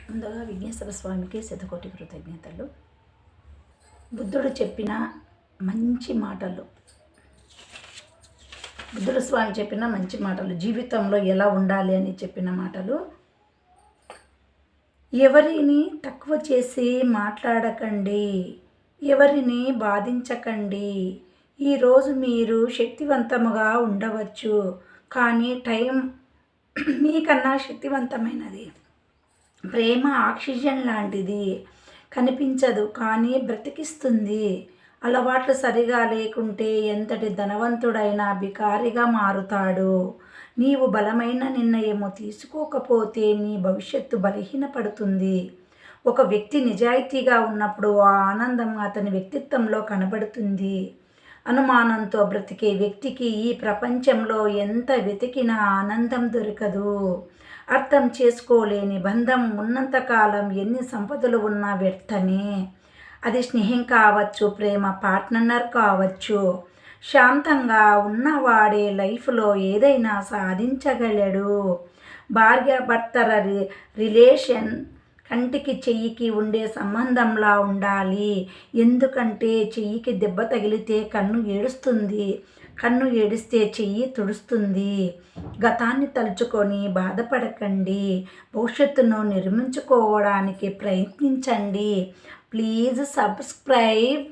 ముందుగా విఘ్నేశ్వర స్వామికి శతకోటి కృతజ్ఞతలు. బుద్ధుడు చెప్పిన మంచి మాటలు, బుద్ధుడు స్వామి చెప్పిన మంచి మాటలు, జీవితంలో ఎలా ఉండాలి అని చెప్పిన మాటలు. ఎవరిని తక్కువ చేసి మాట్లాడకండి, ఎవరిని బాధించకండి. ఈరోజు మీరు శక్తివంతముగా ఉండవచ్చు, కానీ టైం మీకన్నా శక్తివంతమైనది. ప్రేమ ఆక్సిజన్ లాంటిది, కనిపించదు కానీ బ్రతికిస్తుంది. అలవాట్లు సరిగా లేకుంటే ఎంతటి ధనవంతుడైనా బికారిగా మారుతాడు. నీవు బలమైన నిర్ణయము తీసుకోకపోతే నీ భవిష్యత్తు బలహీనపడుతుంది. ఒక వ్యక్తి నిజాయితీగా ఉన్నప్పుడు ఆ ఆనందం అతని వ్యక్తిత్వంలో కనబడుతుంది. అనుమానంతో బ్రతికే వ్యక్తికి ఈ ప్రపంచంలో ఎంత వెతికినా ఆనందం దొరకదు. అర్థం చేసుకోలేని బంధం ఉన్నంతకాలం ఎన్ని సంపదలు ఉన్నా వ్యర్థమే. అది స్నేహం కావచ్చు, ప్రేమ పార్ట్నర్ కావచ్చు. శాంతంగా ఉన్నవాడే లైఫ్లో ఏదైనా సాధించగలడు. భార్యాభర్తల రిలేషన్ కంటికి చెయ్యికి ఉండే సంబంధంలా ఉండాలి. ఎందుకంటే చెయ్యికి దెబ్బ తగిలితే కన్ను ఏడుస్తుంది, కన్ను ఏడిస్తే చెయ్యి తుడుస్తుంది. గతాన్ని తలుచుకొని బాధపడకండి, భవిష్యత్తును నిర్మించుకోవడానికి ప్రయత్నించండి. Please subscribe.